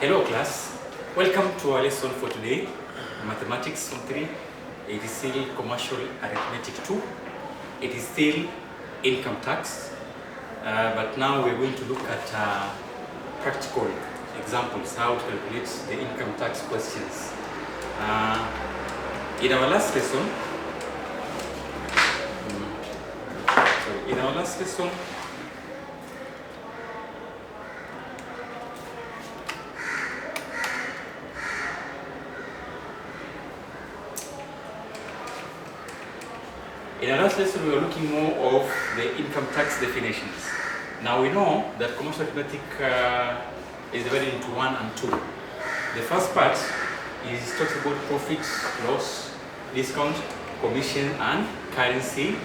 Hello class, welcome to our lesson for today, Mathematics from 3. It is still Commercial Arithmetic 2. It is still Income Tax, but now we're going to look at practical examples, how to calculate the income tax questions. In our last lesson, we were looking more of the income tax definitions. Now we know that commercial arithmetic is divided into 1 and 2. The first part is talks about profit, loss, discount, commission, and currency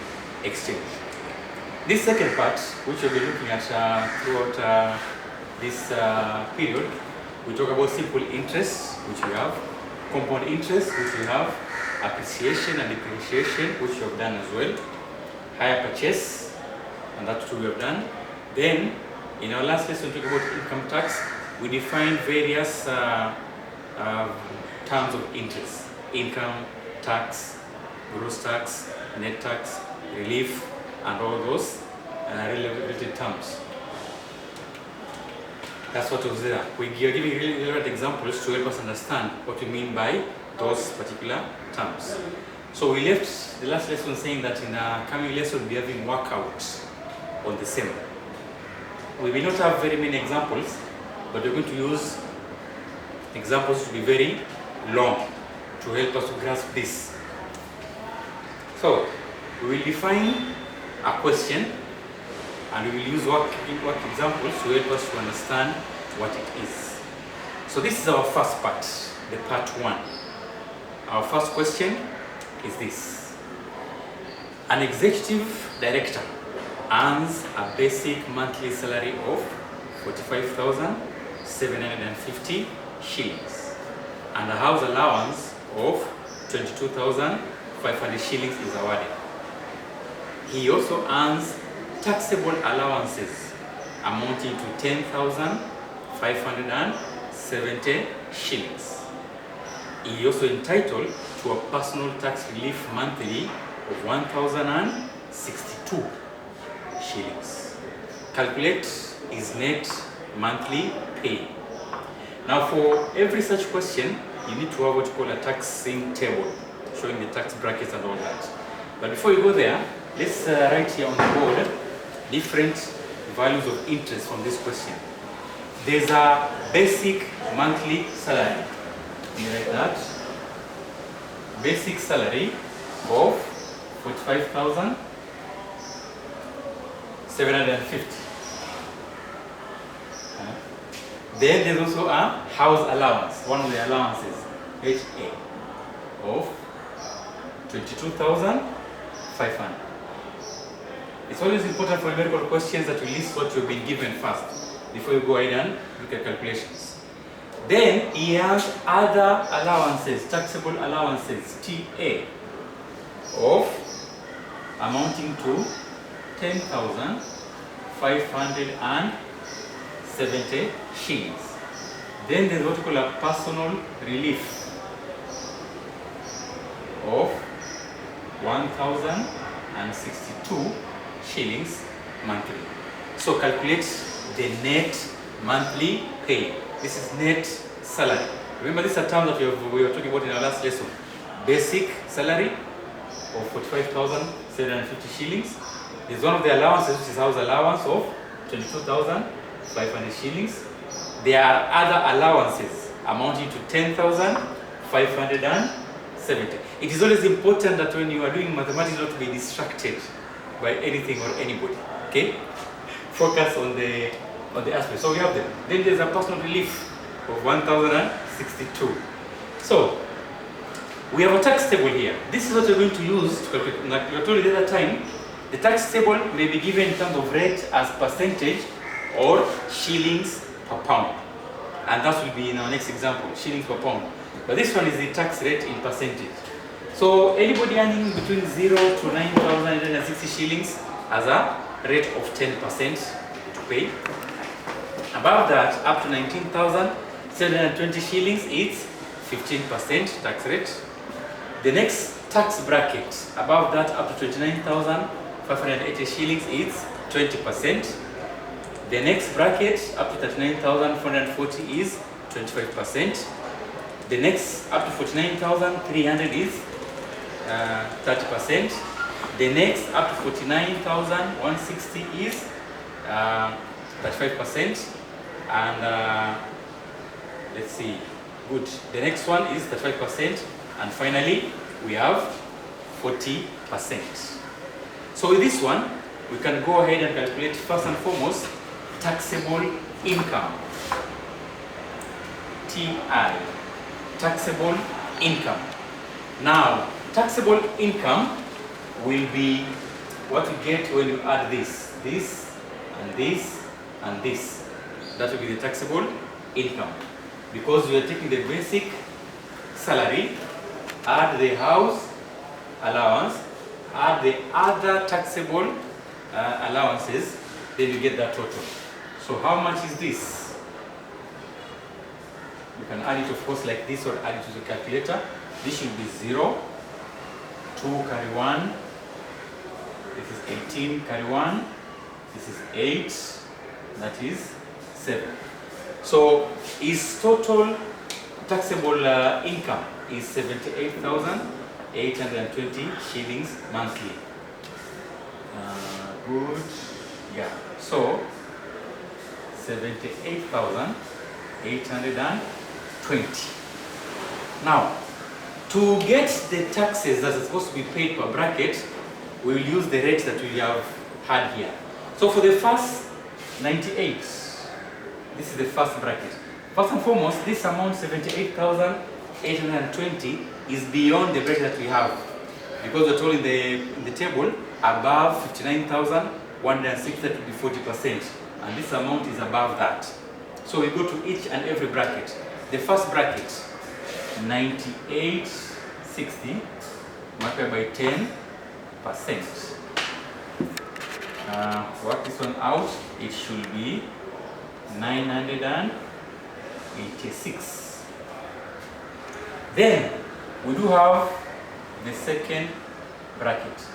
exchange. This second part, which we'll be looking at throughout this period, we talk about simple interest, which we have, compound interest, which we have, appreciation and depreciation, which we have done as well, hire purchase, and that too we have done. Then, in our last lesson, we talked about income tax. We defined various terms of interest: income tax, gross tax, net tax, relief, and all those related terms. That's what was there. We are giving really relevant examples to help us understand what we mean by those particular terms. So we left the last lesson saying that in the coming lesson we'll be having workouts on the same. We will not have very many examples, but we're going to use examples to be very long to help us to grasp this. So we will define a question and we will use work examples to help us to understand what it is. So this is our first part, the part 1. Our first question is this: an executive director earns a basic monthly salary of 45,750 shillings and a house allowance of 22,500 shillings is awarded. He also earns taxable allowances amounting to 10,570 shillings. He also entitled to a personal tax relief monthly of 1,062 shillings. Calculate his net monthly pay. Now for every such question, you need to have what you call a taxing table, showing the tax brackets and all that. But before you go there, let's write here on the board different values of interest from this question. There's a basic monthly salary. You write that. Basic salary of 45,750. Then there's also a house allowance, one of the allowances, HA, of 22,500. It's always important for numerical questions that you list what you've been given first before you go ahead and look at calculations. Then he has other allowances, taxable allowances, TA, of amounting to 10,570 shillings. Then there's what we call a personal relief of 1,062 shillings monthly. So calculate the net monthly pay. This is net salary. Remember, these are terms that we were talking about in our last lesson. Basic salary of 45,750 shillings. There's one of the allowances, which is house allowance of 22,500 shillings. There are other allowances amounting to 10,570. It is always important that when you are doing mathematics, not to be distracted by anything or anybody. Okay? Focus on the aspect. So we have them. Then there's a personal relief of 1,062. So we have a tax table here. This is what we're going to use to calculate. Like we told you the other time, the tax table may be given in terms of rate as percentage or shillings per pound. And that will be in our next example, shillings per pound. But this one is the tax rate in percentage. So anybody earning between 0 to 9,860 shillings has a rate of 10% to pay. Above that, up to 19,000, 720 shillings is 15% tax rate. The next tax bracket above that up to 29,580 shillings is 20%. The next bracket up to 39,440 is 25%. The next up to 49,300 is 30%. The next up to 49,160 is 35%. And let's see, good. The next one is 35%. And finally, we have 40%. So with this one, we can go ahead and calculate first and foremost taxable income. TI, taxable income. Now, taxable income will be what you get when you add this, and this, and this. That will be the taxable income. Because we are taking the basic salary, add the house allowance, add the other taxable allowances, then you get that total. So how much is this? You can add it of course like this or add it to the calculator. This should be 0, 2 carry 1, this is 18 carry 1, this is 8, that is 7. So his total taxable income is 78,820 shillings monthly. Good, yeah. So 78,820. Now, to get the taxes that are supposed to be paid per bracket, we will use the rate that we have had here. So for the first 98, this is the first bracket. First and foremost, this amount 78,820 is beyond the bracket that we have, because we're told in the table above 59,160 that will be 40%, and this amount is above that. So we go to each and every bracket. The first bracket, 9860 multiplied by 10%. Work this one out, it should be 986. Then we do have the second bracket.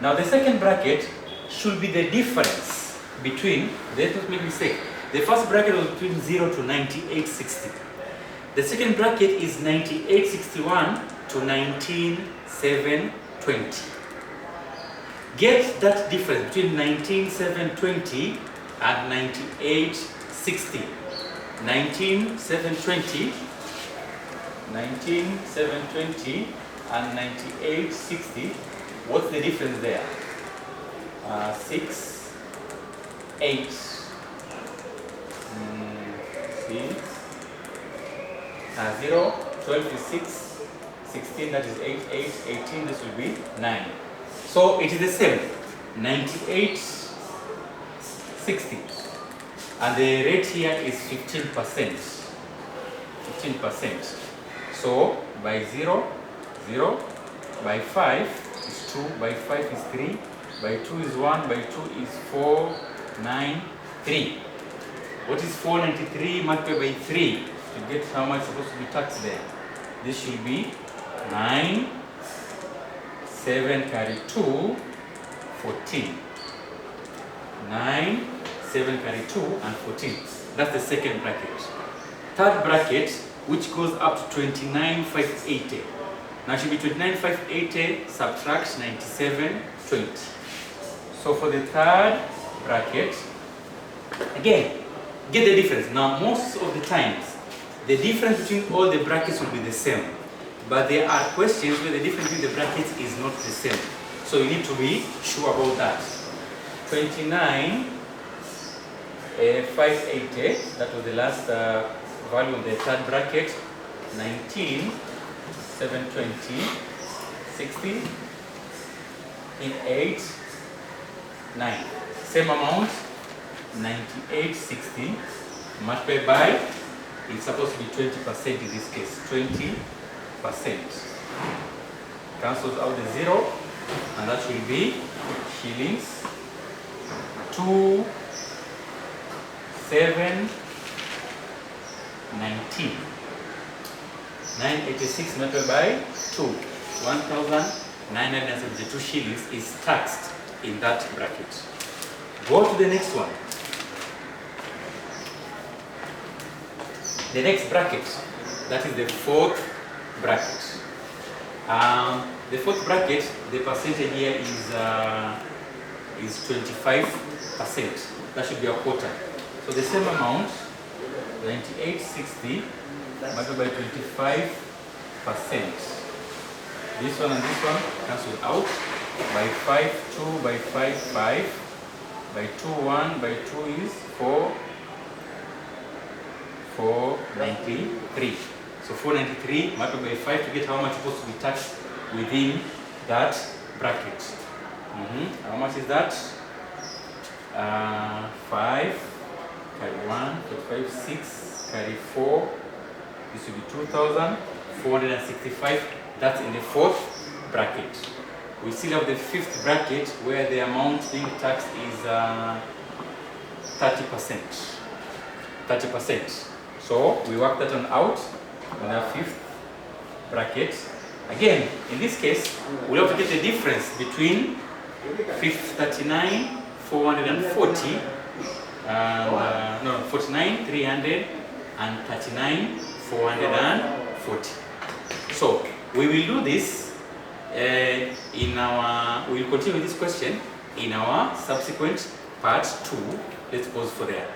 Now the second bracket should be the difference between, let's not make a mistake, the first bracket was between 0 to 9860. The second bracket is 9861 to 19720. Get that difference between 19720 and 9860. 19720 and 9860. What's the difference there? 6, 8. 0, 12 is 6, 16, that is 8, 8, 18, this will be 9. So it is the same, 9860. And the rate here is 15%. 15%. So by 0, 0, by 5 is 2, by 5 is 3, by 2 is 1, by 2 is 4, 9, 3. What is 493 multiplied by 3 to get how much is supposed to be taxed there? This should be 9, 7 carry 2, 14. 9, 7 carry 2 and 14. That's the second bracket. Third bracket, which goes up to 29,580. Now it should be 29,580 subtract 9720. So for the third bracket, again, get the difference. Now most of the times, the difference between all the brackets will be the same. But there are questions where the difference between the brackets is not the same. So you need to be sure about that. 29,580, that was the last value of the third bracket. 19,720, 60, in 8, 9. Same amount, 9860 multiplied by, it's supposed to be 20% in this case, 20%. Cancels out the 0, and that will be shillings 2,790. 986 multiplied by 2. 1,972 shillings is taxed in that bracket. Go to the next one. The next bracket, that is the fourth bracket. The fourth bracket, the percentage here is 25%. That should be a quarter. So the same amount, 9860 multiplied by 25%. This one and this one cancel out by 5, 2 by 5, 5 by 2, 1 by 2 is 493. So 493 multiplied by 5 to get how much is supposed to be taxed within that bracket. How much is that? 5, carry 1, 5, 6, carry 4. This will be 2,465. That's in the fourth bracket. We still have the fifth bracket where the amount being taxed is 30%. 30%. So we work that one out in the fifth bracket. Again, in this case, we'll have to get the difference between 39,440 and 49,300 and 39,440. So we will do this we will continue with this question in our subsequent part 2. Let's pause for there.